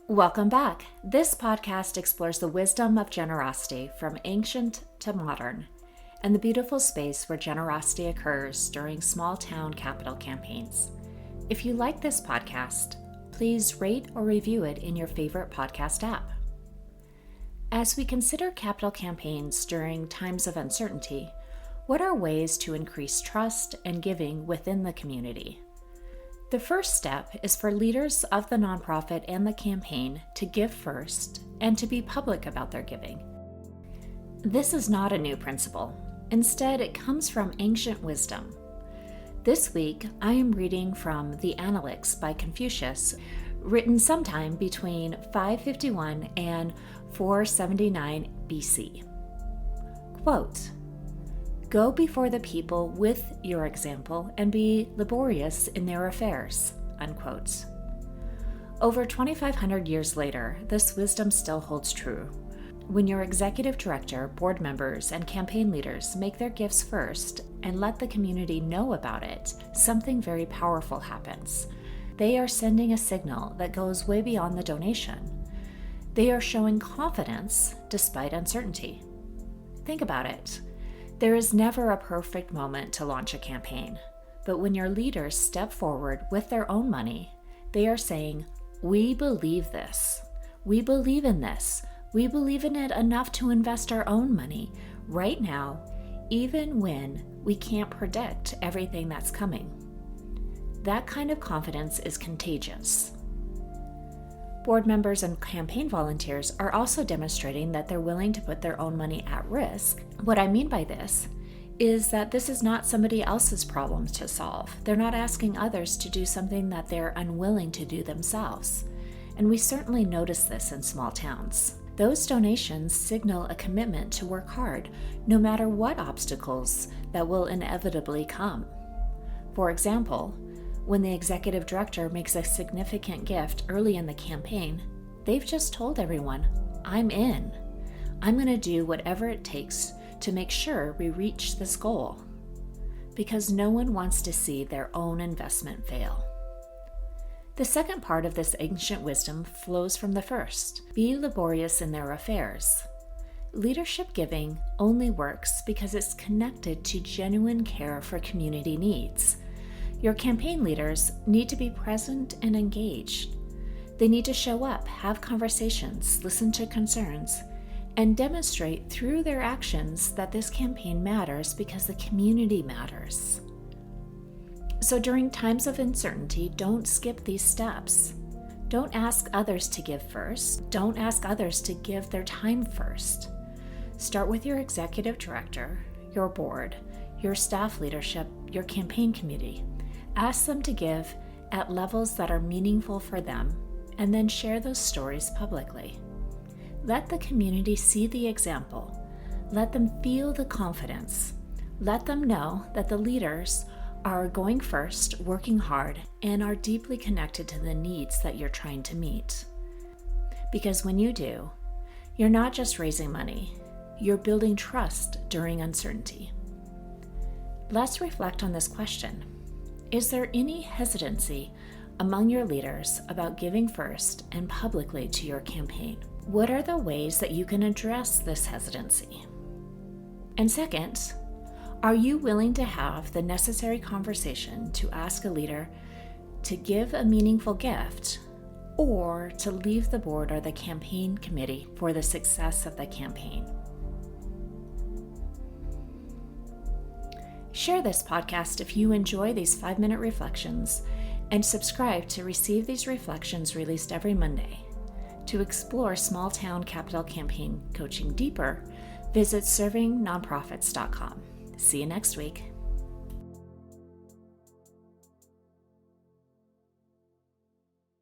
Welcome back. This podcast explores the wisdom of generosity from ancient to modern and the beautiful space where generosity occurs during small town capital campaigns. If you like this podcast, please rate or review it in your favorite podcast app. As we consider capital campaigns during times of uncertainty, what are ways to increase trust and giving within the community? The first step is for leaders of the nonprofit and the campaign to give first and to be public about their giving. This is not a new principle. Instead, it comes from ancient wisdom. This week, I am reading from the Analects by Confucius, written sometime between 551 and 479 BC. Quote, "Go before the people with your example and be laborious in their affairs," unquote. Over 2,500 years later, this wisdom still holds true. When your executive director, board members, and campaign leaders make their gifts first and let the community know about it, something very powerful happens. They are sending a signal that goes way beyond the donation. They are showing confidence despite uncertainty. Think about it. There is never a perfect moment to launch a campaign, but when your leaders step forward with their own money, they are saying, "We believe this. We believe in this. We believe in it enough to invest our own money right now, even when we can't predict everything that's coming." That kind of confidence is contagious. Board members and campaign volunteers are also demonstrating that they're willing to put their own money at risk. What I mean by this is that this is not somebody else's problem to solve. They're not asking others to do something that they're unwilling to do themselves. And we certainly notice this in small towns. Those donations signal a commitment to work hard, no matter what obstacles that will inevitably come. For example, when the executive director makes a significant gift early in the campaign, they've just told everyone, "I'm in. I'm going to do whatever it takes to make sure we reach this goal," because no one wants to see their own investment fail. The second part of this ancient wisdom flows from the first. Be laborious in their affairs. Leadership giving only works because it's connected to genuine care for community needs. Your campaign leaders need to be present and engaged. They need to show up, have conversations, listen to concerns, and demonstrate through their actions that this campaign matters because the community matters. So during times of uncertainty, don't skip these steps. Don't ask others to give first. Don't ask others to give their time first. Start with your executive director, your board, your staff leadership, your campaign committee. Ask them to give at levels that are meaningful for them, and then share those stories publicly. Let the community see the example. Let them feel the confidence. Let them know that the leaders are going first, working hard, and are deeply connected to the needs that you're trying to meet. Because when you do, you're not just raising money, you're building trust during uncertainty. Let's reflect on this question. Is there any hesitancy among your leaders about giving first and publicly to your campaign? What are the ways that you can address this hesitancy? And second, are you willing to have the necessary conversation to ask a leader to give a meaningful gift or to leave the board or the campaign committee for the success of the campaign? Share this podcast if you enjoy these 5-minute reflections, and subscribe to receive these reflections released every Monday. To explore small town capital campaign coaching deeper, visit servingnonprofits.com. See you next week.